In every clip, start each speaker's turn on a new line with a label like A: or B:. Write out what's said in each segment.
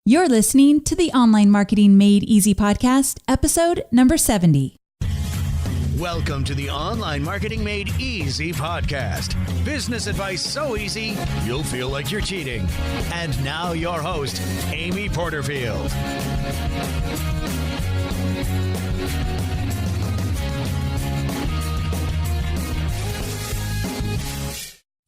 A: You're listening to the Online Marketing Made Easy podcast, episode number 70.
B: Welcome to the Online Marketing Made Easy podcast. Business advice so easy, you'll feel like you're cheating. And now your host, Amy Porterfield.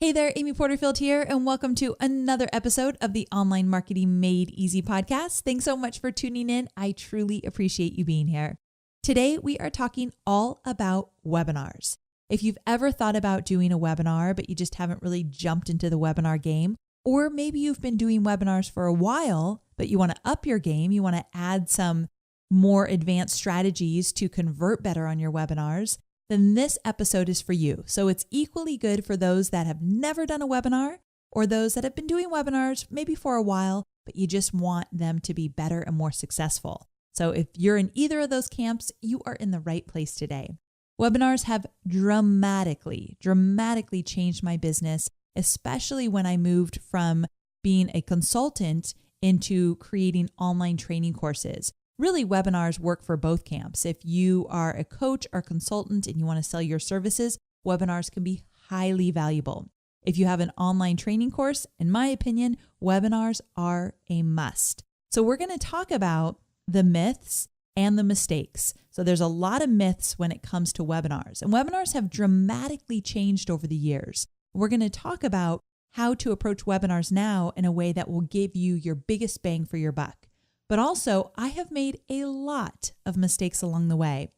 A: Hey there, Amy Porterfield here, and welcome to another episode of the Online Marketing Made Easy podcast. Thanks so much for tuning in. I truly appreciate you being here. Today, we are talking all about webinars. If you've ever thought about doing a webinar, but you just haven't really jumped into the webinar game, or maybe you've been doing webinars for a while, but you want to up your game, you want to add some more advanced strategies to convert better on your webinars, then this episode is for you. So it's equally good for those that have never done a webinar or those that have been doing webinars maybe for a while, but you just want them to be better and more successful. So if you're in either of those camps, you are in the right place today. Webinars have dramatically changed my business, especially when I moved from being a consultant into creating online training courses. Really, webinars work for both camps. If you are a coach or consultant and you want to sell your services, webinars can be highly valuable. If you have an online training course, in my opinion, webinars are a must. So we're going to talk about the myths and the mistakes. So there's a lot of myths when it comes to webinars, and webinars have dramatically changed over the years. We're going to talk about how to approach webinars now in a way that will give you your biggest bang for your buck. But also, I have made a lot of mistakes along the way.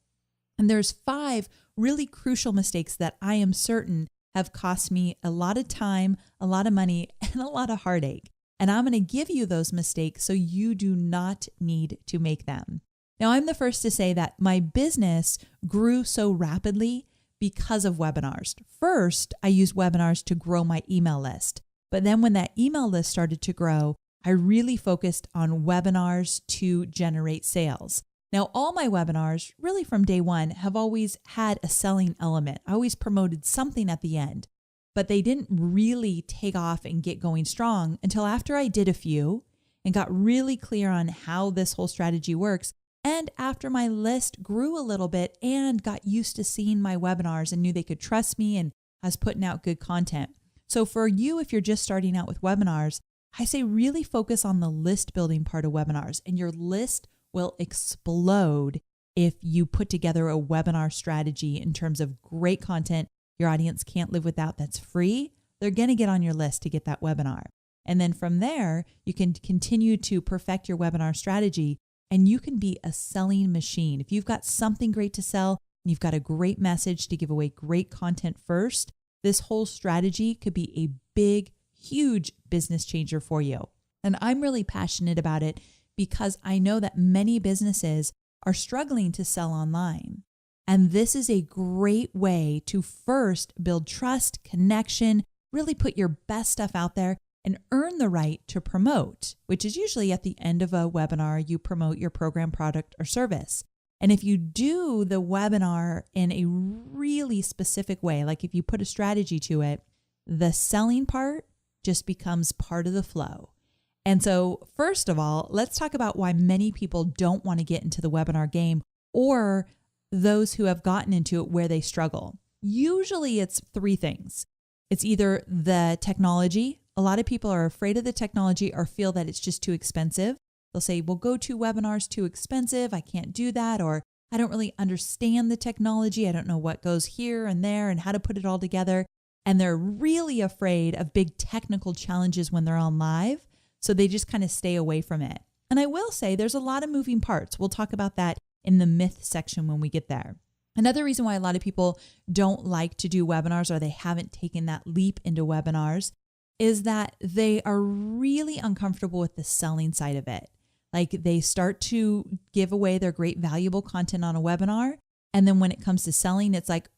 A: And there's 5 really crucial mistakes that I am certain have cost me a lot of time, a lot of money, and a lot of heartache. And I'm going to give you those mistakes so you do not need to make them. Now, I'm the first to say that my business grew so rapidly because of webinars. First, I used webinars to grow my email list. But then when that email list started to grow, I really focused on webinars to generate sales. Now, all my webinars, really from day one, have always had a selling element. I always promoted something at the end, but they didn't really take off and get going strong until after I did a few and got really clear on how this whole strategy works. And after my list grew a little bit and got used to seeing my webinars and knew they could trust me and I was putting out good content. So for you, if you're just starting out with webinars, I say really focus on the list building part of webinars, and your list will explode if you put together a webinar strategy in terms of great content your audience can't live without, that's free. They're going to get on your list to get that webinar. And then from there, you can continue to perfect your webinar strategy, and you can be a selling machine. If you've got something great to sell and you've got a great message to give away great content first, this whole strategy could be a big, huge business changer for you. And I'm really passionate about it because I know that many businesses are struggling to sell online. And this is a great way to first build trust, connection, really put your best stuff out there and earn the right to promote, which is usually at the end of a webinar, you promote your program, product, or service. And if you do the webinar in a really specific way, like if you put a strategy to it, the selling part just becomes part of the flow. And so first of all, let's talk about why many people don't want to get into the webinar game, or those who have gotten into it where they struggle. Usually it's 3 things. It's either the technology. A lot of people are afraid of the technology or feel that it's just too expensive. They'll say, well, GoToWebinar's too expensive. I can't do that. Or I don't really understand the technology. I don't know what goes here and there and how to put it all together. And they're really afraid of big technical challenges when they're on live. So they just kind of stay away from it. And I will say there's a lot of moving parts. We'll talk about that in the myth section when we get there. Another reason why a lot of people don't like to do webinars or they haven't taken that leap into webinars is that they are really uncomfortable with the selling side of it. Like they start to give away their great valuable content on a webinar. And then when it comes to selling, it's like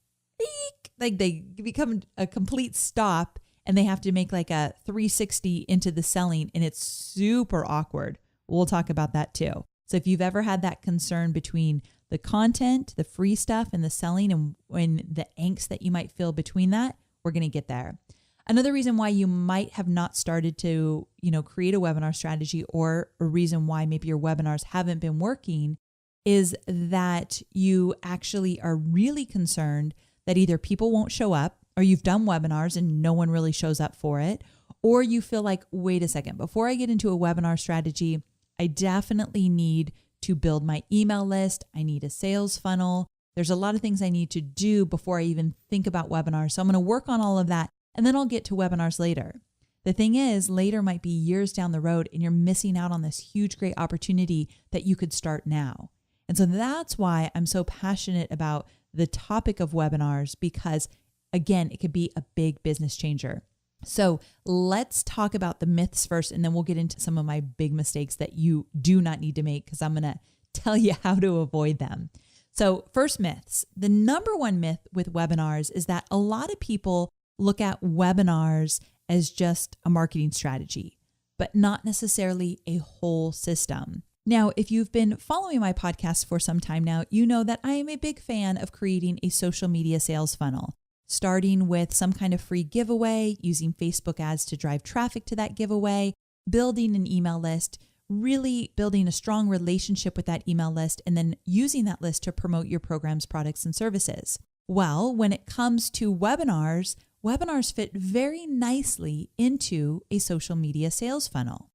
A: they become a complete stop and they have to make like a 360 into the selling, and it's super awkward. We'll talk about that too. So if you've ever had that concern between the content, the free stuff, and the selling, and when the angst that you might feel between that, we're going to get there. Another reason why you might have not started to, create a webinar strategy, or a reason why maybe your webinars haven't been working, is that you actually are really concerned that either people won't show up, or you've done webinars and no one really shows up for it, or you feel like, wait a second, before I get into a webinar strategy, I definitely need to build my email list. I need a sales funnel. There's a lot of things I need to do before I even think about webinars. So I'm going to work on all of that, and then I'll get to webinars later. The thing is, later might be years down the road, and you're missing out on this huge, great opportunity that you could start now. And so that's why I'm so passionate about the topic of webinars, because again, it could be a big business changer. So let's talk about the myths first, and then we'll get into some of my big mistakes that you do not need to make, because I'm going to tell you how to avoid them. So first, myths. The number one myth with webinars is that a lot of people look at webinars as just a marketing strategy, but not necessarily a whole system. Now, if you've been following my podcast for some time now, you know that I am a big fan of creating a social media sales funnel, starting with some kind of free giveaway, using Facebook ads to drive traffic to that giveaway, building an email list, really building a strong relationship with that email list, and then using that list to promote your programs, products, and services. Well, when it comes to webinars, webinars fit very nicely into a social media sales funnel.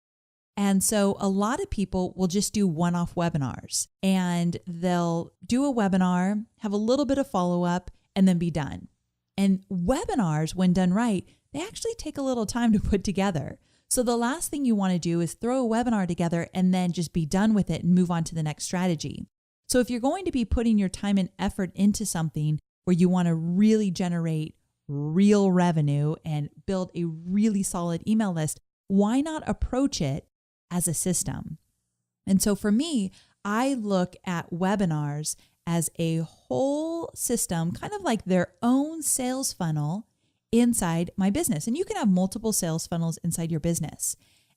A: And so a lot of people will just do one-off webinars, and they'll do a webinar, have a little bit of follow-up, and then be done. And webinars, when done right, they actually take a little time to put together. So the last thing you want to do is throw a webinar together and then just be done with it and move on to the next strategy. So if you're going to be putting your time and effort into something where you want to really generate real revenue and build a really solid email list, why not approach it as a system? And so for me, I look at webinars as a whole system, kind of like their own sales funnel inside my business. And you can have multiple sales funnels inside your business.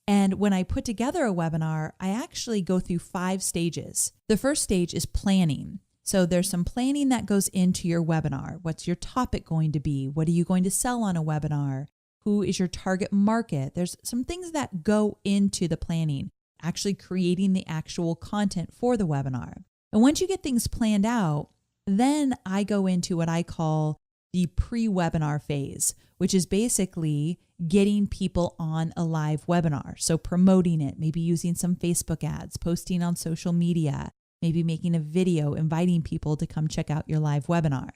A: And when I put together a webinar, I actually go through 5 stages. The first stage is planning. So there's some planning that goes into your webinar. What's your topic going to be? What are you going to sell on a webinar? Who is your target market? There's some things that go into the planning, actually creating the actual content for the webinar. And once you get things planned out, then I go into what I call the pre-webinar phase, which is basically getting people on a live webinar. So promoting it, maybe using some Facebook ads, posting on social media, maybe making a video, inviting people to come check out your live webinar.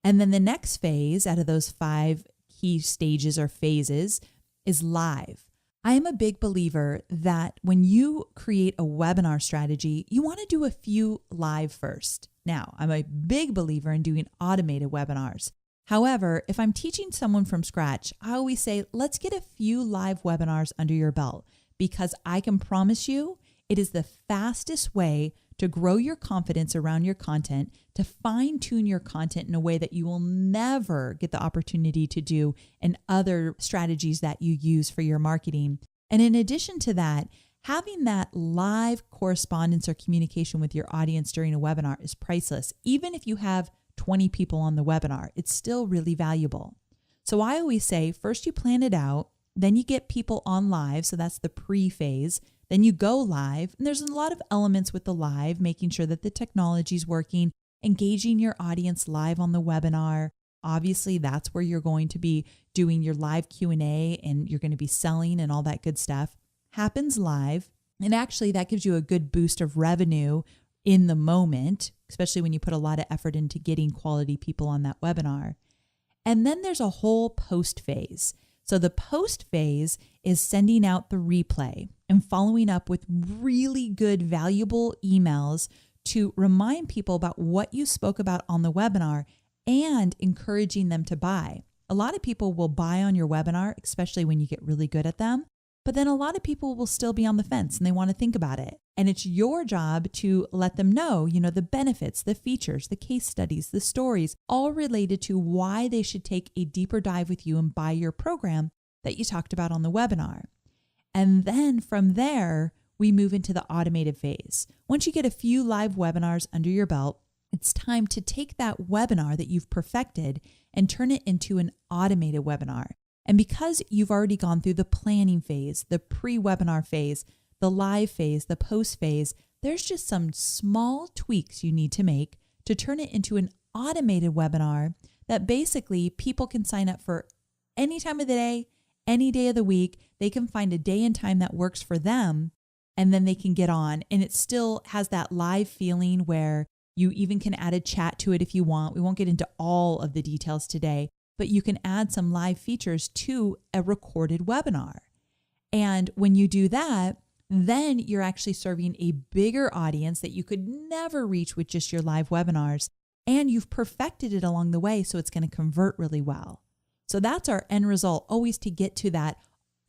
A: And then the next phase out of those 5 key stages or phases is live. I am a big believer that when you create a webinar strategy, you want to do a few live first. Now, I'm a big believer in doing automated webinars. However, if I'm teaching someone from scratch, I always say, let's get a few live webinars under your belt, because I can promise you it is the fastest way to grow your confidence around your content, to fine-tune your content in a way that you will never get the opportunity to do in other strategies that you use for your marketing. And in addition to that, having that live correspondence or communication with your audience during a webinar is priceless. Even if you have 20 people on the webinar, it's still really valuable. So I always say, first you plan it out, then you get people on live. So that's the pre-phase. Then you go live, and there's a lot of elements with the live, making sure that the technology is working, engaging your audience live on the webinar. Obviously, that's where you're going to be doing your live Q&A, and you're going to be selling and all that good stuff. Happens live, and actually that gives you a good boost of revenue in the moment, especially when you put a lot of effort into getting quality people on that webinar. And then there's a whole post phase. So the post phase is sending out the replay and following up with really good, valuable emails to remind people about what you spoke about on the webinar and encouraging them to buy. A lot of people will buy on your webinar, especially when you get really good at them. But then a lot of people will still be on the fence and they want to think about it. And it's your job to let them know, the benefits, the features, the case studies, the stories, all related to why they should take a deeper dive with you and buy your program that you talked about on the webinar. And then from there, we move into the automated phase. Once you get a few live webinars under your belt, it's time to take that webinar that you've perfected and turn it into an automated webinar. And because you've already gone through the planning phase, the pre-webinar phase, the live phase, the post phase, there's just some small tweaks you need to make to turn it into an automated webinar that basically people can sign up for any time of the day, any day of the week. They can find a day and time that works for them, and then they can get on. And it still has that live feeling where you even can add a chat to it if you want. We won't get into all of the details today, but you can add some live features to a recorded webinar. And when you do that, then you're actually serving a bigger audience that you could never reach with just your live webinars. And you've perfected it along the way, so it's going to convert really well. So that's our end result, always to get to that,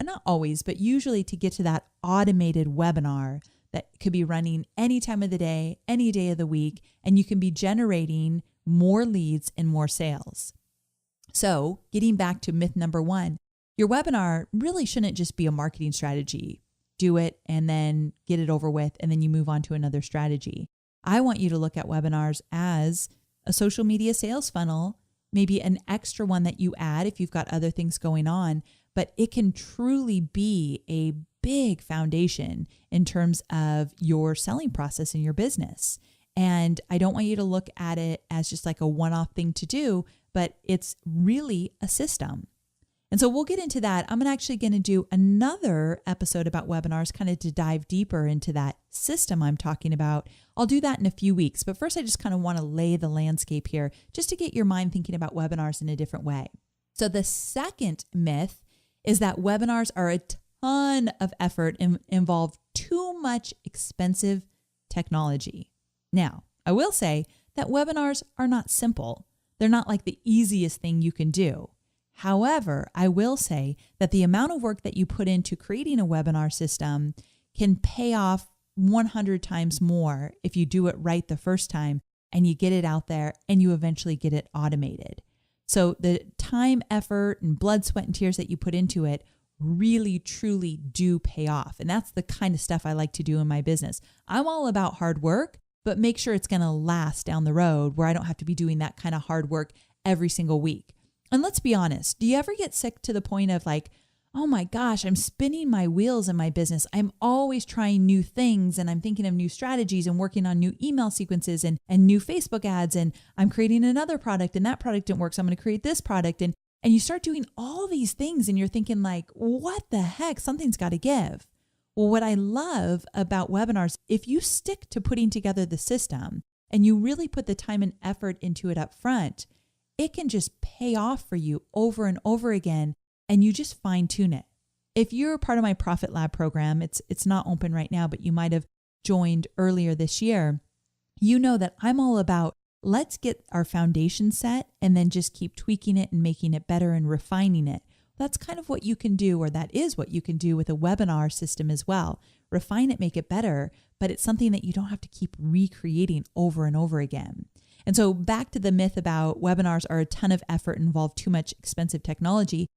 A: not always, but usually to get to that automated webinar that could be running any time of the day, any day of the week, and you can be generating more leads and more sales. So getting back to myth number 1, your webinar really shouldn't just be a marketing strategy. Do it and then get it over with, and then you move on to another strategy. I want you to look at webinars as a social media sales funnel, maybe an extra one that you add if you've got other things going on, but it can truly be a big foundation in terms of your selling process in your business. And I don't want you to look at it as just like a one-off thing to do, but it's really a system. And so we'll get into that. I'm actually going to do another episode about webinars, kind of to dive deeper into that system I'm talking about. I'll do that in a few weeks. But first, I just kind of want to lay the landscape here just to get your mind thinking about webinars in a different way. So the second myth is that webinars are a ton of effort and involve too much expensive technology. Now, I will say that webinars are not simple. They're not like the easiest thing you can do. However, I will say that the amount of work that you put into creating a webinar system can pay off 100 times more if you do it right the first time and you get it out there and you eventually get it automated. So the time, effort, and blood, sweat, and tears that you put into it really, truly do pay off. And that's the kind of stuff I like to do in my business. I'm all about hard work, but make sure it's going to last down the road where I don't have to be doing that kind of hard work every single week. And let's be honest, do you ever get sick to the point of like, oh my gosh, I'm spinning my wheels in my business. I'm always trying new things and I'm thinking of new strategies and working on new email sequences and new Facebook ads. And I'm creating another product and that product didn't work. So I'm going to create this product. And you start doing all these things and you're thinking like, what the heck? Something's got to give. Well, what I love about webinars, if you stick to putting together the system and you really put the time and effort into it up front, it can just pay off for you over and over again, and you just fine tune it. If you're part of my Profit Lab program, it's not open right now, but you might have joined earlier this year. You know that I'm all about let's get our foundation set and then just keep tweaking it and making it better and refining it. That's kind of what you can do, or that is what you can do with a webinar system as well. Refine it, make it better, but it's something that you don't have to keep recreating over and over again. And so back to the myth about webinars are a ton of effort and involve too much expensive technology.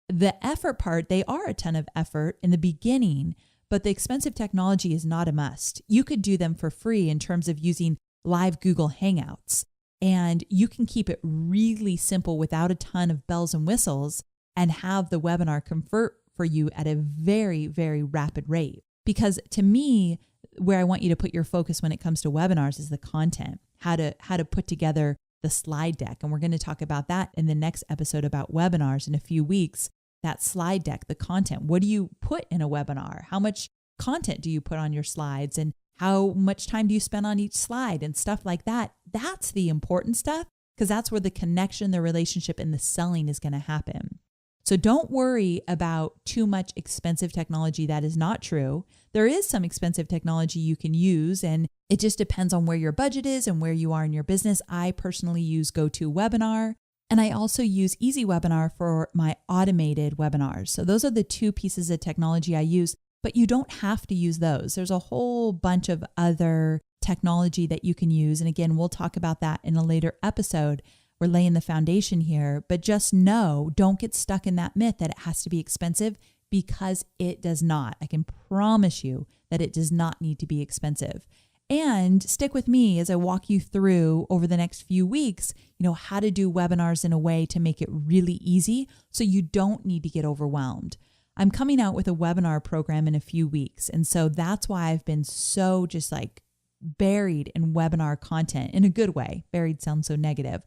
A: The effort part, they are a ton of effort in the beginning, but the expensive technology is not a must. You could do them for free in terms of using live Google Hangouts, and you can keep it really simple without a ton of bells and whistles and have the webinar convert for you at a very, very rapid rate. Because to me, where I want you to put your focus when it comes to webinars is the content, how to put together the slide deck. And we're going to talk about that in the next episode about webinars in a few weeks. That slide deck, the content. What do you put in a webinar? How much content do you put on your slides? And how much time do you spend on each slide and stuff like that? That's the important stuff, because that's where the connection, the relationship, and the selling is going to happen. So don't worry about too much expensive technology. That is not true. There is some expensive technology you can use, and it just depends on where your budget is and where you are in your business. I personally use GoToWebinar, and I also use EasyWebinar for my automated webinars. So those are the two pieces of technology I use, but you don't have to use those. There's a whole bunch of other technology that you can use. And again, we'll talk about that in a later episode. We're laying the foundation here, but just know, don't get stuck in that myth that it has to be expensive, because it does not. I can promise you that it does not need to be expensive. And stick with me as I walk you through over the next few weeks, how to do webinars in a way to make it really easy so you don't need to get overwhelmed. I'm coming out with a webinar program in a few weeks. And so that's why I've been so just like buried in webinar content in a good way. Buried sounds so negative,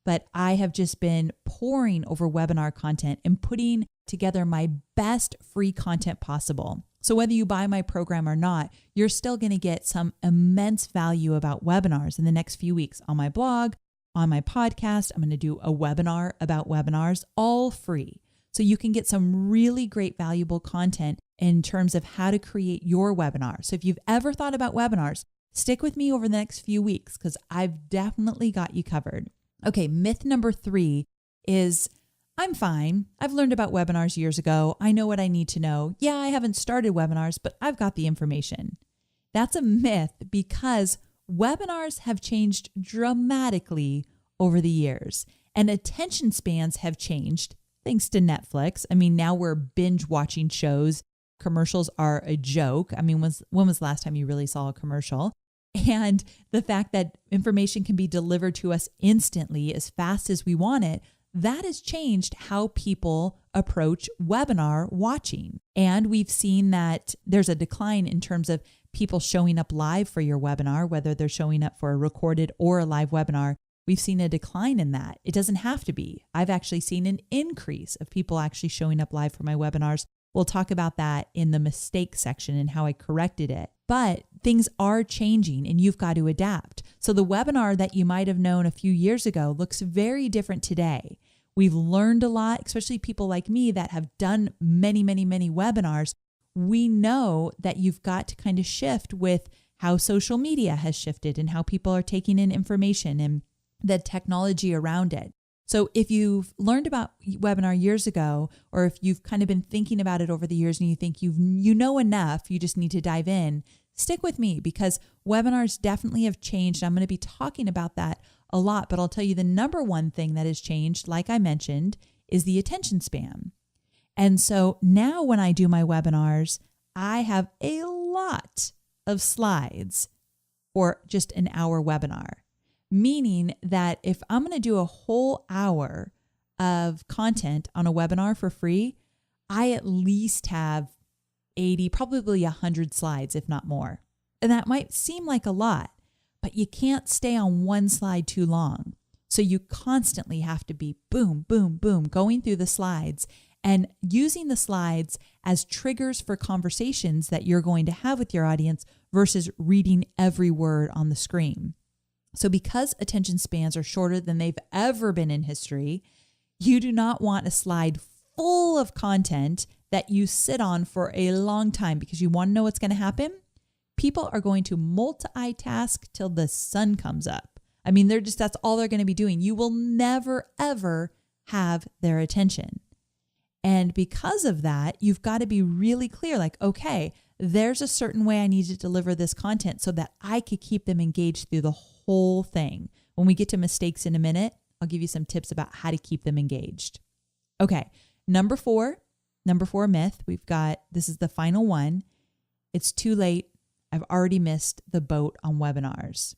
A: but I have just been pouring over webinar content and putting together my best free content possible. So whether you buy my program or not, you're still going to get some immense value about webinars in the next few weeks on my blog, on my podcast. I'm going to do a webinar about webinars, all free. So you can get some really great valuable content in terms of how to create your webinar. So if you've ever thought about webinars, stick with me over the next few weeks because I've definitely got you covered. Okay, myth number 3 is I'm fine. I've learned about webinars years ago. I know what I need to know. Yeah, I haven't started webinars, but I've got the information. That's a myth because webinars have changed dramatically over the years and attention spans have changed thanks to Netflix. I mean, now we're binge watching shows. Commercials are a joke. I mean, when was the last time you really saw a commercial? And the fact that information can be delivered to us instantly as fast as we want it, that has changed how people approach webinar watching. And we've seen that there's a decline in terms of people showing up live for your webinar, whether they're showing up for a recorded or a live webinar. We've seen a decline in that. It doesn't have to be. I've actually seen an increase of people actually showing up live for my webinars. We'll talk about that in the mistake section and how I corrected it. But things are changing and you've got to adapt. So the webinar that you might have known a few years ago looks very different today. We've learned a lot, especially people like me that have done many webinars. We know that you've got to kind of shift with how social media has shifted and how people are taking in information and the technology around it. So if you've learned about webinar years ago, or if you've kind of been thinking about it over the years and you think you know enough, you just need to dive in, stick with me because webinars definitely have changed. I'm going to be talking about that a lot, but I'll tell you the number one thing that has changed, like I mentioned, is the attention span. And so now when I do my webinars, I have a lot of slides for just an hour webinar. Meaning that if I'm going to do a whole hour of content on a webinar for free, I at least have 80, probably 100 slides, if not more. And that might seem like a lot, but you can't stay on one slide too long. So you constantly have to be boom, boom, boom, going through the slides and using the slides as triggers for conversations that you're going to have with your audience versus reading every word on the screen. So because attention spans are shorter than they've ever been in history, you do not want a slide full of content that you sit on for a long time because you want to know what's going to happen. People are going to multitask till the sun comes up. I mean, that's all they're going to be doing. You will never, ever have their attention. And because of that, you've got to be really clear, like, okay, there's a certain way I need to deliver this content so that I could keep them engaged through the whole thing. When we get to mistakes in a minute, I'll give you some tips about how to keep them engaged. Okay, number four myth. This is the final one. It's too late. I've already missed the boat on webinars.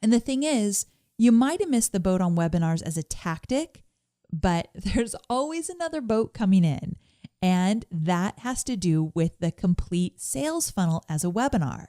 A: And the thing is, you might have missed the boat on webinars as a tactic, but there's always another boat coming in. And that has to do with the complete sales funnel as a webinar.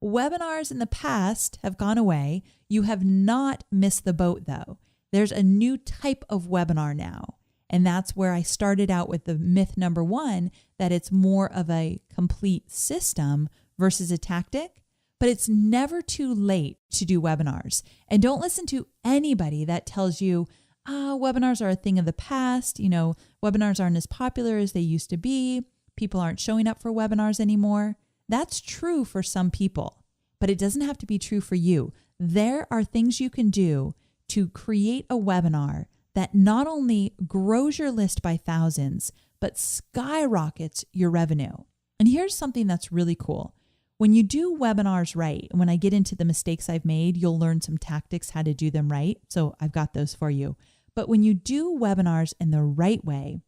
A: Webinars in the past have gone away. You have not missed the boat though. There's a new type of webinar now. And that's where I started out with the myth number 1, that it's more of a complete system versus a tactic. But it's never too late to do webinars. And don't listen to anybody that tells you, webinars are a thing of the past. Webinars aren't as popular as they used to be. People aren't showing up for webinars anymore. That's true for some people, but it doesn't have to be true for you. There are things you can do to create a webinar that not only grows your list by thousands, but skyrockets your revenue. And here's something that's really cool. When you do webinars right, and when I get into the mistakes I've made, you'll learn some tactics how to do them right. So I've got those for you. But when you do webinars in the right way,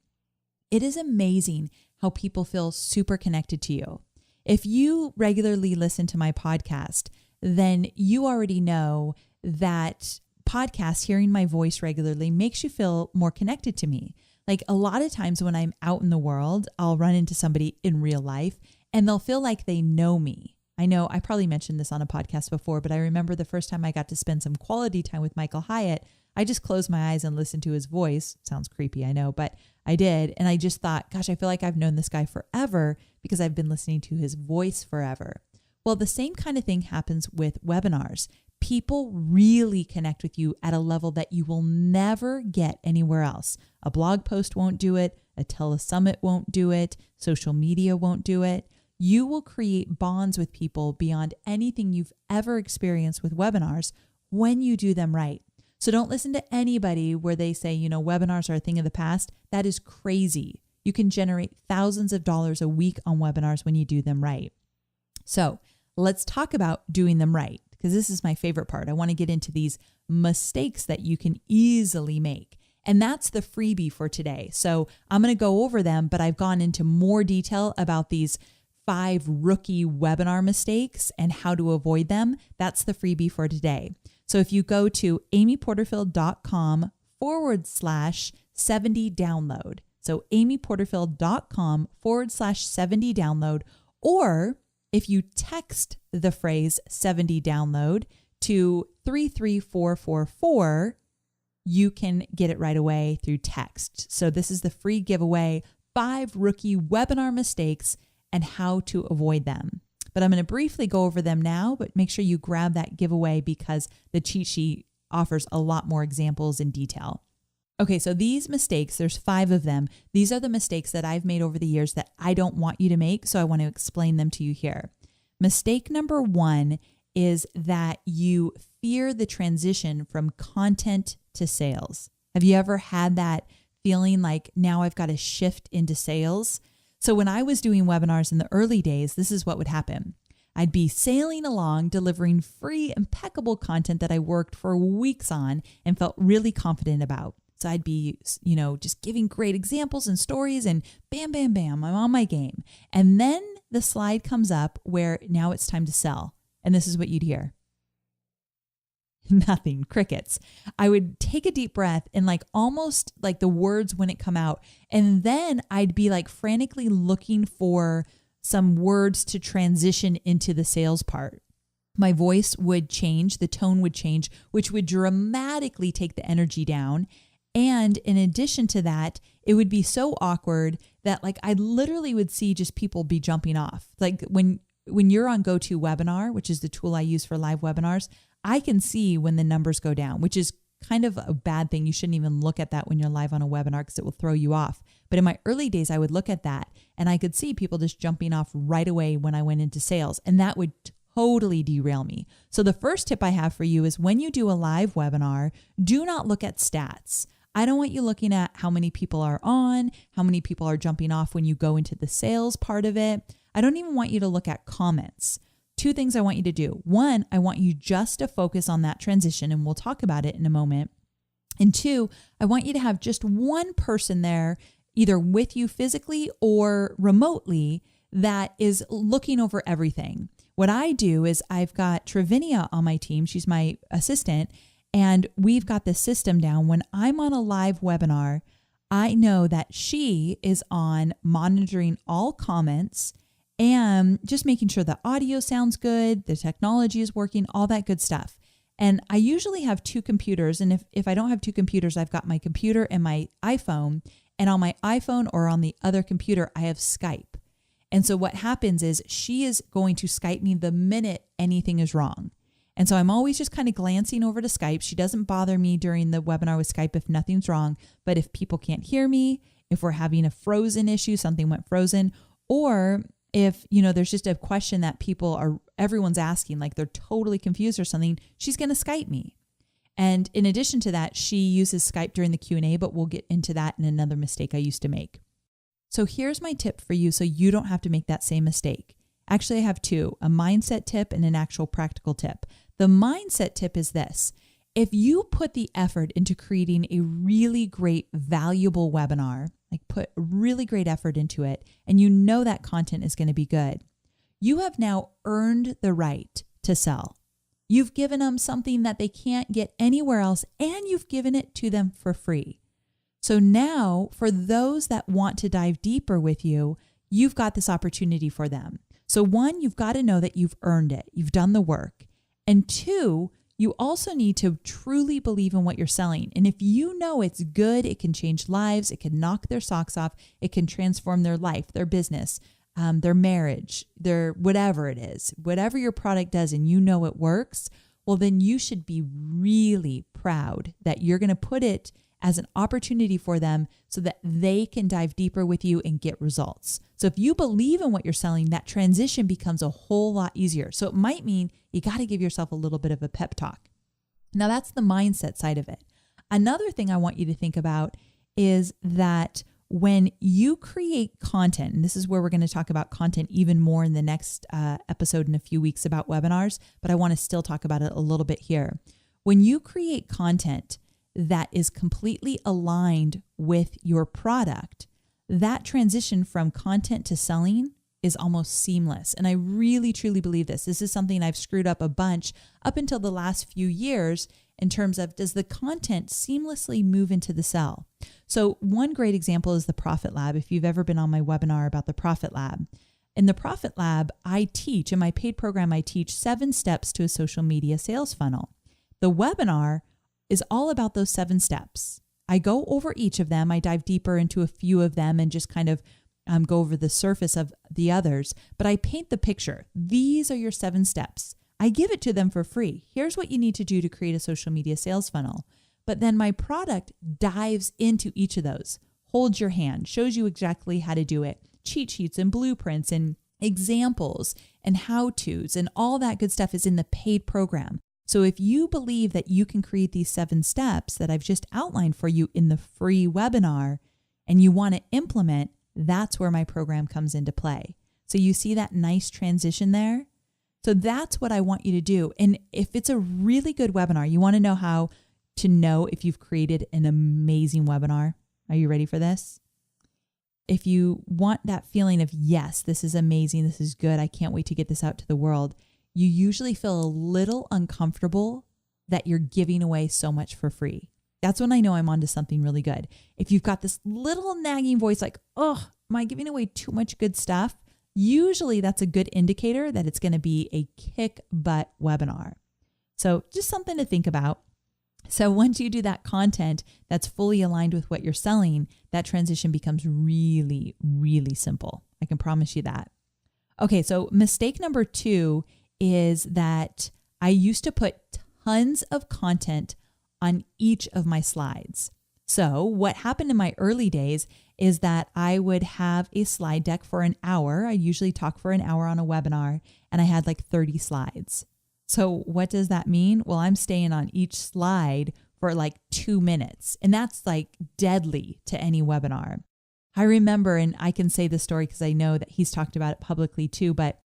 A: it is amazing how people feel super connected to you. If you regularly listen to my podcast, then you already know that podcasts, hearing my voice regularly, makes you feel more connected to me. Like a lot of times when I'm out in the world, I'll run into somebody in real life and they'll feel like they know me. I know I probably mentioned this on a podcast before, but I remember the first time I got to spend some quality time with Michael Hyatt, I just closed my eyes and listened to his voice. Sounds creepy, I know, but I did. And I just thought, gosh, I feel like I've known this guy forever because I've been listening to his voice forever. Well, the same kind of thing happens with webinars. People really connect with you at a level that you will never get anywhere else. A blog post won't do it. A telesummit won't do it. Social media won't do it. You will create bonds with people beyond anything you've ever experienced with webinars when you do them right. So don't listen to anybody where they say, webinars are a thing of the past. That is crazy. You can generate thousands of dollars a week on webinars when you do them right. So let's talk about doing them right, because this is my favorite part. I want to get into these mistakes that you can easily make. And that's the freebie for today. So I'm going to go over them, but I've gone into more detail about these 5 rookie webinar mistakes and how to avoid them. That's the freebie for today. So if you go to amyporterfield.com/70 download. So amyporterfield.com/70 download, or if you text the phrase 70 download to 33444, you can get it right away through text. So this is the free giveaway, 5 rookie webinar mistakes and how to avoid them. But I'm going to briefly go over them now, but make sure you grab that giveaway because the cheat sheet offers a lot more examples in detail. Okay, so these mistakes, there's 5 of them. These are the mistakes that I've made over the years that I don't want you to make, so I want to explain them to you here. Mistake number 1 is that you fear the transition from content to sales. Have you ever had that feeling like now I've got to shift into sales? So when I was doing webinars in the early days, this is what would happen. I'd be sailing along, delivering free, impeccable content that I worked for weeks on and felt really confident about. So I'd be, just giving great examples and stories and bam, bam, bam, I'm on my game. And then the slide comes up where now it's time to sell. And this is what you'd hear. Nothing, crickets. I would take a deep breath and almost the words wouldn't come out. And then I'd be frantically looking for some words to transition into the sales part. My voice would change, the tone would change, which would dramatically take the energy down. And in addition to that, it would be so awkward that I literally would see just people be jumping off. When you're on GoToWebinar, which is the tool I use for live webinars, I can see when the numbers go down, which is kind of a bad thing. You shouldn't even look at that when you're live on a webinar because it will throw you off. But in my early days, I would look at that and I could see people just jumping off right away when I went into sales. And that would totally derail me. So the first tip I have for you is when you do a live webinar, do not look at stats. I don't want you looking at how many people are on, how many people are jumping off when you go into the sales part of it. I don't even want you to look at comments. 2 things I want you to do. 1, I want you just to focus on that transition, and we'll talk about it in a moment. And 2, I want you to have just one person there, either with you physically or remotely, that is looking over everything. What I do is I've got Travinia on my team. She's my assistant, and we've got the system down. When I'm on a live webinar, I know that she is on monitoring all comments and just making sure the audio sounds good, the technology is working, all that good stuff. And I usually have 2 computers. And if I don't have 2 computers, I've got my computer and my iPhone. And on my iPhone or on the other computer, I have Skype. And so what happens is she is going to Skype me the minute anything is wrong. And so I'm always just kind of glancing over to Skype. She doesn't bother me during the webinar with Skype if nothing's wrong. But if people can't hear me, if we're having a frozen issue, something went frozen, or if, there's just a question that everyone's asking, they're totally confused or something, she's going to Skype me. And in addition to that, she uses Skype during the Q&A, but we'll get into that in another mistake I used to make. So here's my tip for you so you don't have to make that same mistake. Actually, I have 2, a mindset tip and an actual practical tip. The mindset tip is this. If you put the effort into creating a really great, valuable webinar, put really great effort into it, and that content is going to be good, you have now earned the right to sell. You've given them something that they can't get anywhere else, and you've given it to them for free. So now for those that want to dive deeper with you, you've got this opportunity for them. So one, you've got to know that you've earned it. You've done the work. And two, you also need to truly believe in what you're selling. And if you know it's good, it can change lives, it can knock their socks off, it can transform their life, their business, their marriage, their whatever it is, whatever your product does, and you know it works, well, then you should be really proud that you're going to put it as an opportunity for them so that they can dive deeper with you and get results. So if you believe in what you're selling, that transition becomes a whole lot easier. So it might mean you got to give yourself a little bit of a pep talk. Now that's the mindset side of it. Another thing I want you to think about is that when you create content, and this is where we're going to talk about content even more in the next episode in a few weeks about webinars, but I want to still talk about it a little bit here. When you create content that is completely aligned with your product, that transition from content to selling is almost seamless. And I really, truly believe this. This is something I've screwed up a bunch up until the last few years in terms of, does the content seamlessly move into the sell? So one great example is the Profit Lab. If you've ever been on my webinar about the Profit Lab. In the Profit Lab, I teach, in my paid program, I teach 7 steps to a social media sales funnel. The webinar is all about those 7 steps. I go over each of them. I dive deeper into a few of them and just kind of go over the surface of the others, but I paint the picture. These are your 7 steps. I give it to them for free. Here's what you need to do to create a social media sales funnel. But then my product dives into each of those, holds your hand, shows you exactly how to do it, cheat sheets and blueprints and examples and how-tos and all that good stuff is in the paid program. So if you believe that you can create these 7 steps that I've just outlined for you in the free webinar and you want to implement, that's where my program comes into play. So you see that nice transition there? So that's what I want you to do. And if it's a really good webinar, you want to know how to know if you've created an amazing webinar. Are you ready for this? If you want that feeling of, yes, this is amazing, this is good, I can't wait to get this out to the world, you usually feel a little uncomfortable that you're giving away so much for free. That's when I know I'm onto something really good. If you've got this little nagging voice like, oh, am I giving away too much good stuff? Usually that's a good indicator that it's going to be a kick butt webinar. So just something to think about. So once you do that content that's fully aligned with what you're selling, that transition becomes really, really simple. I can promise you that. Okay, so mistake number 2 is that I used to put tons of content on each of my slides. So what happened in my early days is that I would have a slide deck for an hour. I usually talk for an hour on a webinar, and I had like 30 slides. So what does that mean? Well, I'm staying on each slide for like 2 minutes, and that's like deadly to any webinar. I remember, and I can say this story because I know that he's talked about it publicly too, but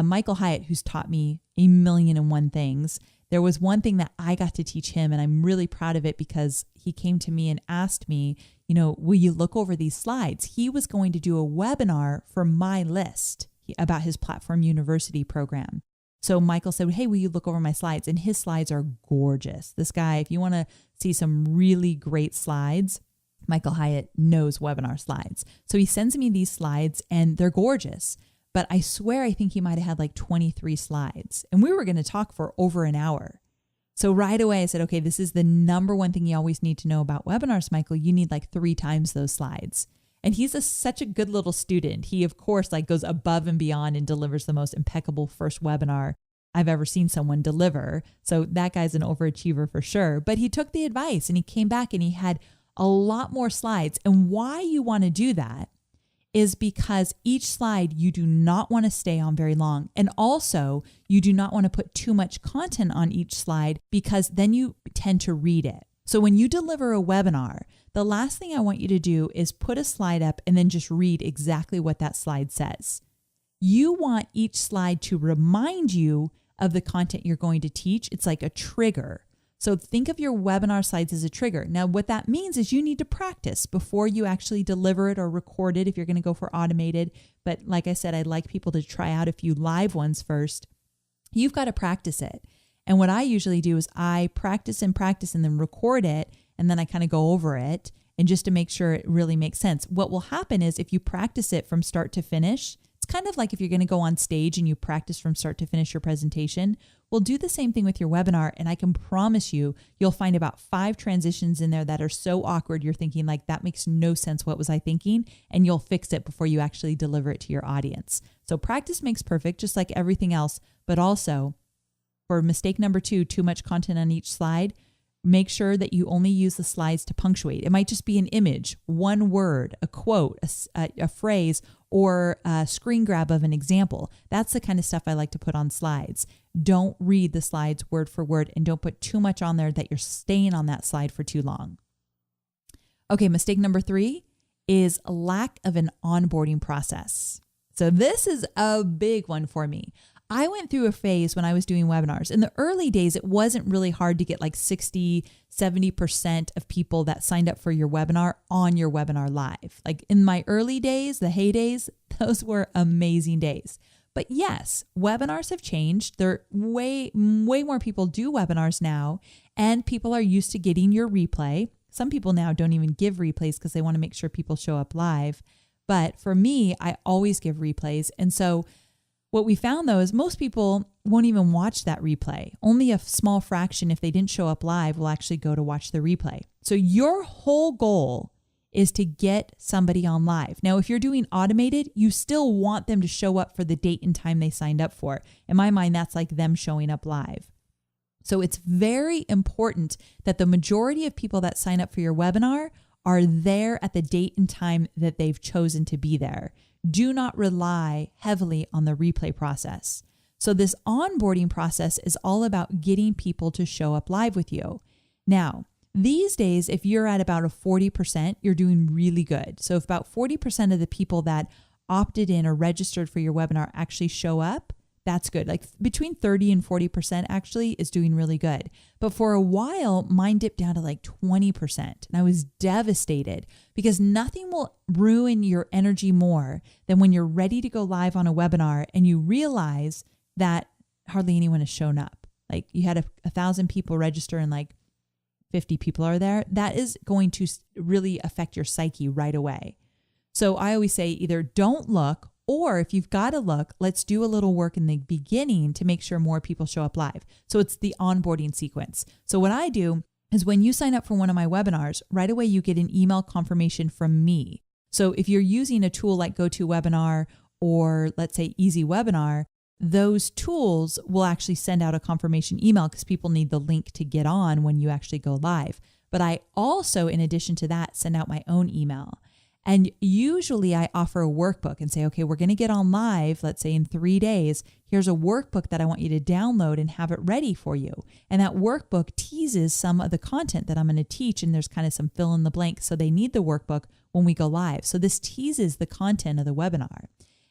A: Michael Hyatt, who's taught me 1,000,001 things, there was one thing that I got to teach him, and I'm really proud of it because he came to me and asked me, will you look over these slides? He was going to do a webinar for my list about his Platform University program. So Michael said, hey, will you look over my slides? And his slides are gorgeous. This guy, if you want to see some really great slides, Michael Hyatt knows webinar slides. So he sends me these slides and they're gorgeous. But I swear, I think he might have had like 23 slides. And we were going to talk for over an hour. So right away I said, okay, this is the number one thing you always need to know about webinars, Michael. You need like 3 times those slides. And he's such a good little student. He, of course, like goes above and beyond and delivers the most impeccable first webinar I've ever seen someone deliver. So that guy's an overachiever for sure. But he took the advice and he came back and he had a lot more slides. And why you want to do that is because each slide you do not want to stay on very long. And also you do not want to put too much content on each slide because then you tend to read it. So when you deliver a webinar, the last thing I want you to do is put a slide up and then just read exactly what that slide says. You want each slide to remind you of the content you're going to teach. It's like a trigger. So think of your webinar slides as a trigger. Now, what that means is you need to practice before you actually deliver it or record it if you're going to go for automated. But like I said, I'd like people to try out a few live ones first. You've got to practice it. And what I usually do is I practice and then record it. And then I kind of go over it, and just to make sure it really makes sense. What will happen is if you practice it from start to finish, it's kind of like if you're going to go on stage and you practice from start to finish your presentation. We'll do the same thing with your webinar. And I can promise you, you'll find about 5 transitions in there that are so awkward. You're thinking like, that makes no sense. What was I thinking? And you'll fix it before you actually deliver it to your audience. So practice makes perfect, just like everything else. But also for mistake number 2, too much content on each slide. Make sure that you only use the slides to punctuate. It might just be an image, one word, a quote, a phrase, or a screen grab of an example. That's the kind of stuff I like to put on slides. Don't read the slides word for word, and don't put too much on there that you're staying on that slide for too long. Okay, mistake number 3 is a lack of an onboarding process. So this is a big one for me. I went through a phase when I was doing webinars. In the early days, it wasn't really hard to get like 60, 70% of people that signed up for your webinar on your webinar live. Like in my early days, the heydays, those were amazing days. But yes, webinars have changed. There way more people do webinars now, and people are used to getting your replay. Some people now don't even give replays because they want to make sure people show up live. But for me, I always give replays. And so what we found though is most people won't even watch that replay. Only a small fraction, if they didn't show up live, will actually go to watch the replay. So your whole goal is to get somebody on live. Now, if you're doing automated, you still want them to show up for the date and time they signed up for. In my mind, that's like them showing up live. So it's very important that the majority of people that sign up for your webinar are there at the date and time that they've chosen to be there. Do not rely heavily on the replay process. So this onboarding process is all about getting people to show up live with you. Now, these days, if you're at about a 40%, you're doing really good. So if about 40% of the people that opted in or registered for your webinar actually show up, that's good. Like between 30 and 40% actually is doing really good. But for a while, mine dipped down to like 20%. And I was devastated because nothing will ruin your energy more than when you're ready to go live on a webinar and you realize that hardly anyone has shown up. Like you had 1,000 people register and like 50 people are there. That is going to really affect your psyche right away. So I always say either don't look, or if you've got to look, let's do a little work in the beginning to make sure more people show up live. So it's the onboarding sequence. So what I do is when you sign up for one of my webinars, right away you get an email confirmation from me. So if you're using a tool like GoToWebinar or let's say Easy Webinar, those tools will actually send out a confirmation email because people need the link to get on when you actually go live. But I also, in addition to that, send out my own email. And usually I offer a workbook and say, okay, we're going to get on live, let's say in 3 days. Here's a workbook that I want you to download and have it ready for you. And that workbook teases some of the content that I'm going to teach. And there's kind of some fill in the blank. So they need the workbook when we go live. So this teases the content of the webinar.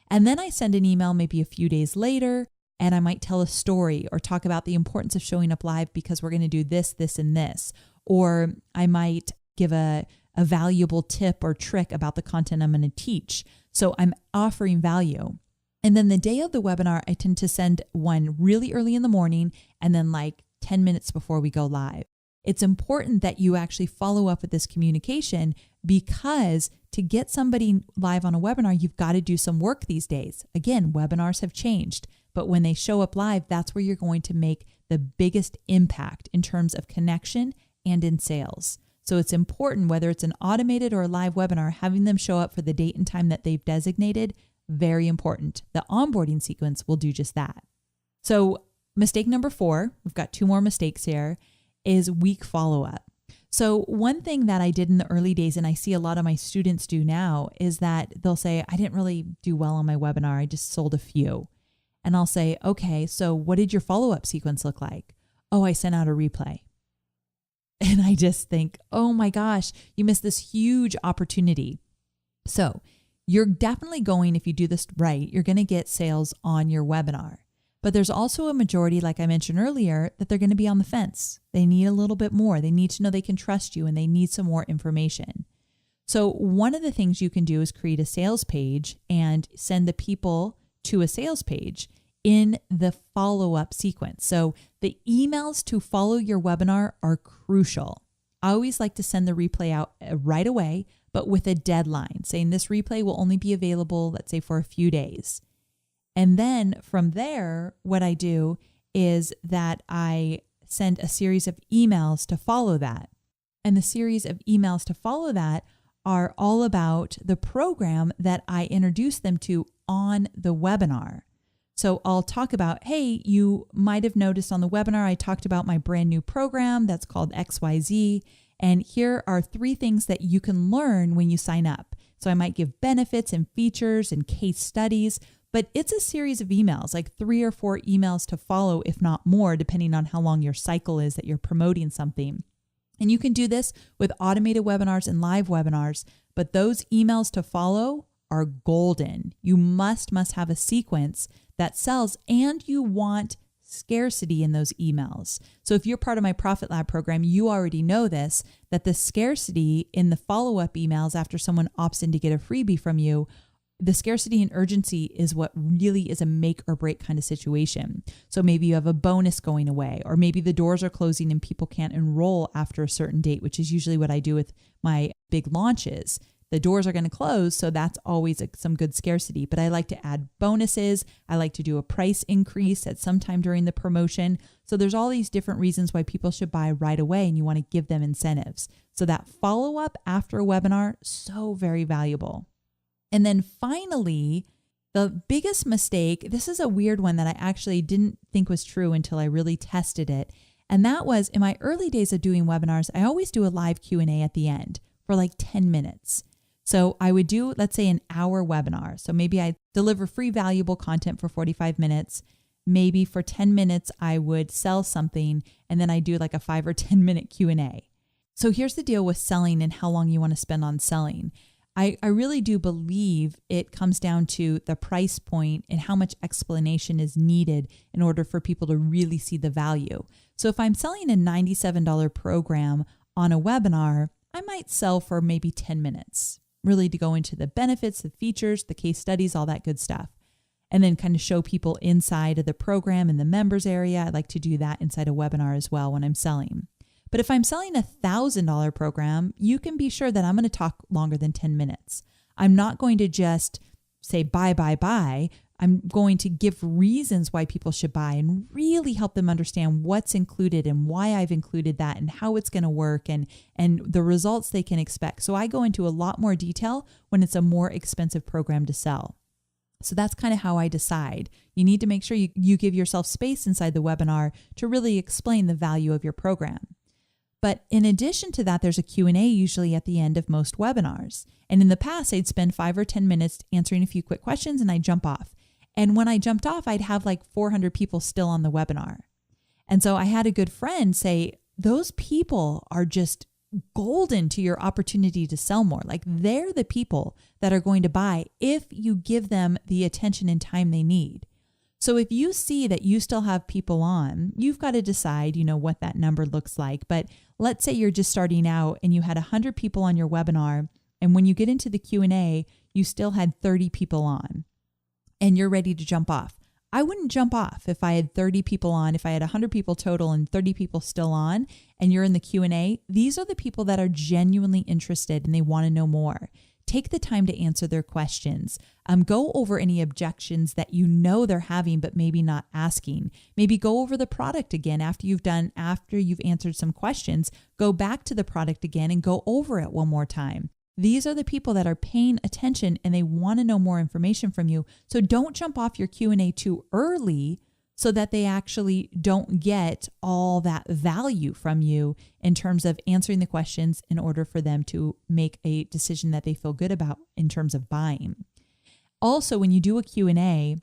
A: And then I send an email maybe a few days later, and I might tell a story or talk about the importance of showing up live because we're going to do this, this, and this. Or I might give a valuable tip or trick about the content I'm going to teach. So I'm offering value. And then the day of the webinar, I tend to send one really early in the morning and then like 10 minutes before we go live. It's important that you actually follow up with this communication because to get somebody live on a webinar, you've got to do some work these days. Again, webinars have changed, but when they show up live, that's where you're going to make the biggest impact in terms of connection and in sales. So it's important, whether it's an automated or a live webinar, having them show up for the date and time that they've designated, very important. The onboarding sequence will do just that. So mistake number 4, we've got 2 more mistakes here, is weak follow-up. So one thing that I did in the early days, and I see a lot of my students do now, is that they'll say, I didn't really do well on my webinar. I just sold a few. And I'll say, okay, so what did your follow-up sequence look like? Oh, I sent out a replay. And I just think, oh my gosh, you missed this huge opportunity. So you're definitely going, if you do this right, you're going to get sales on your webinar. But there's also a majority, like I mentioned earlier, that they're going to be on the fence. They need a little bit more. They need to know they can trust you and they need some more information. So one of the things you can do is create a sales page and send the people to a sales page. in the follow-up sequence. So the emails to follow your webinar are crucial. I always like to send the replay out right away, but with a deadline, saying this replay will only be available, let's say, for a few days. And then from there, what I do is that I send a series of emails to follow that. And the series of emails to follow that are all about the program that I introduced them to on the webinar. So I'll talk about, hey, you might have noticed on the webinar, I talked about my brand new program that's called XYZ. And here are 3 things that you can learn when you sign up. So I might give benefits and features and case studies, but it's a series of emails, like 3 or 4 emails to follow, if not more, depending on how long your cycle is that you're promoting something. And you can do this with automated webinars and live webinars, but those emails to follow are golden. You must have a sequence that sells, and you want scarcity in those emails. So if you're part of my Profit Lab program, you already know this, that the scarcity in the follow-up emails after someone opts in to get a freebie from you, the scarcity and urgency is what really is a make or break kind of situation. So maybe you have a bonus going away, or maybe the doors are closing and people can't enroll after a certain date, which is usually what I do with my big launches. The doors are going to close, so that's always some good scarcity. But I like to add bonuses. I like to do a price increase at some time during the promotion. So there's all these different reasons why people should buy right away, and you want to give them incentives. So that follow-up after a webinar, so very valuable. And then finally, the biggest mistake, this is a weird one that I actually didn't think was true until I really tested it. And that was, in my early days of doing webinars, I always do a live Q&A at the end for like 10 minutes. So I would do, let's say, an hour webinar. So maybe I deliver free valuable content for 45 minutes. Maybe for 10 minutes, I would sell something, and then I do like a 5 or 10 minute Q&A. So here's the deal with selling and how long you want to spend on selling. I really do believe it comes down to the price point and how much explanation is needed in order for people to really see the value. So if I'm selling a $97 program on a webinar, I might sell for maybe 10 minutes, really to go into the benefits, the features, the case studies, all that good stuff. And then kind of show people inside of the program in the members area. I like to do that inside a webinar as well when I'm selling. But if I'm selling a $1,000 program, you can be sure that I'm going to talk longer than 10 minutes. I'm not going to just say buy, buy, buy. I'm going to give reasons why people should buy and really help them understand what's included and why I've included that and how it's going to work and the results they can expect. So I go into a lot more detail when it's a more expensive program to sell. So that's kind of how I decide. You need to make sure you give yourself space inside the webinar to really explain the value of your program. But in addition to that, there's a Q&A usually at the end of most webinars. And in the past, I'd spend 5 or 10 minutes answering a few quick questions and I'd jump off. And when I jumped off, I'd have like 400 people still on the webinar. And so I had a good friend say, those people are just golden to your opportunity to sell more. Like they're the people that are going to buy if you give them the attention and time they need. So if you see that you still have people on, you've got to decide, what that number looks like. But let's say you're just starting out and you had 100 people on your webinar. And when you get into the Q&A, you still had 30 people on and you're ready to jump off. I wouldn't jump off if I had 30 people on, if I had 100 people total and 30 people still on and you're in the Q&A. These are the people that are genuinely interested and they want to know more. Take the time to answer their questions. Go over any objections that they're having, but maybe not asking. Maybe go over the product again after you've answered some questions. Go back to the product again and go over it one more time. These are the people that are paying attention and they want to know more information from you. So don't jump off your Q&A too early so that they actually don't get all that value from you in terms of answering the questions in order for them to make a decision that they feel good about in terms of buying. Also, when you do a Q&A,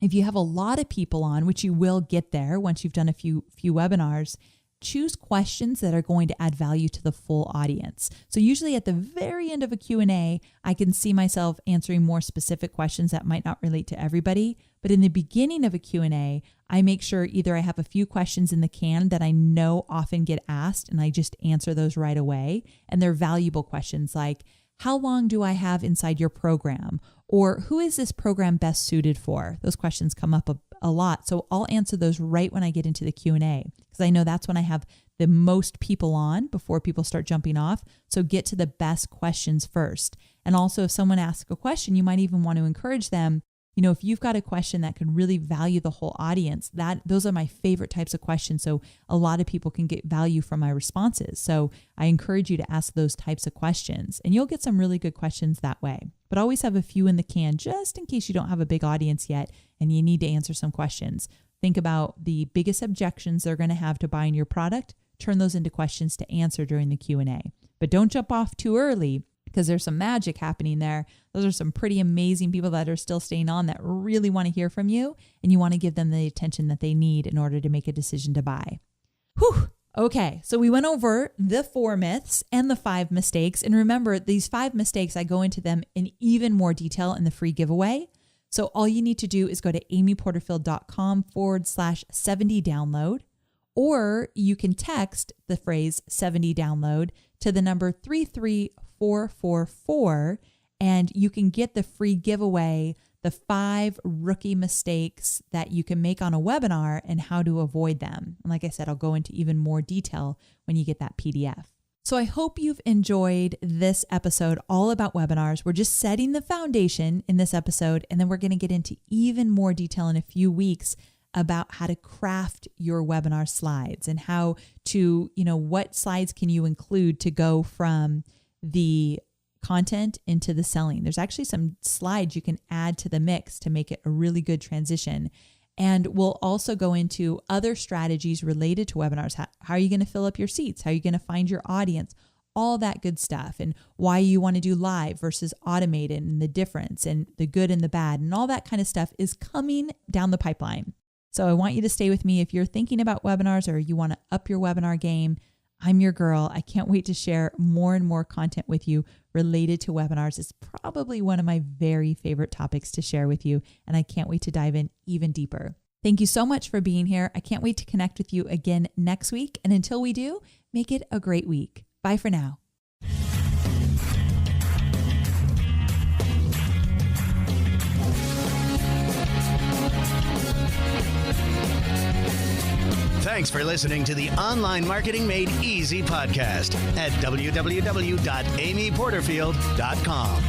A: if you have a lot of people on, which you will get there once you've done a few webinars, choose questions that are going to add value to the full audience. So usually at the very end of a Q&A, I can see myself answering more specific questions that might not relate to everybody. But in the beginning of a Q&A, I make sure either I have a few questions in the can that I know often get asked and I just answer those right away. And they're valuable questions like, how long do I have inside your program? Or who is this program best suited for? Those questions come up a lot. So I'll answer those right when I get into the Q&A, because I know that's when I have the most people on before people start jumping off. So get to the best questions first. And also, if someone asks a question, you might even want to encourage them. If you've got a question that can really value the whole audience, those are my favorite types of questions. So a lot of people can get value from my responses. So I encourage you to ask those types of questions, and you'll get some really good questions that way. But always have a few in the can just in case you don't have a big audience yet and you need to answer some questions. Think about the biggest objections they're going to have to buying your product. Turn those into questions to answer during the Q&A. But don't jump off too early, because there's some magic happening there. Those are some pretty amazing people that are still staying on that really want to hear from you, and you want to give them the attention that they need in order to make a decision to buy. Whew. Okay, so we went over the 4 myths and the 5 mistakes. And remember, these 5 mistakes, I go into them in even more detail in the free giveaway. So all you need to do is go to amyporterfield.com/70 download, or you can text the phrase 70 download to the number 33444, and you can get the free giveaway, the 5 rookie mistakes that you can make on a webinar and how to avoid them. And like I said, I'll go into even more detail when you get that PDF. So I hope you've enjoyed this episode all about webinars. We're just setting the foundation in this episode, and then we're going to get into even more detail in a few weeks about how to craft your webinar slides and how to, what slides can you include to go from the content into the selling. There's actually some slides you can add to the mix to make it a really good transition. And we'll also go into other strategies related to webinars. How are you going to fill up your seats? How are you going to find your audience? All that good stuff, and why you want to do live versus automated, and the difference, and the good and the bad, and all that kind of stuff is coming down the pipeline. So I want you to stay with me if you're thinking about webinars or you want to up your webinar game. I'm your girl. I can't wait to share more and more content with you related to webinars. It's probably one of my very favorite topics to share with you, and I can't wait to dive in even deeper. Thank you so much for being here. I can't wait to connect with you again next week. And until we do, make it a great week. Bye for now.
B: Thanks for listening to the Online Marketing Made Easy podcast at www.amyporterfield.com.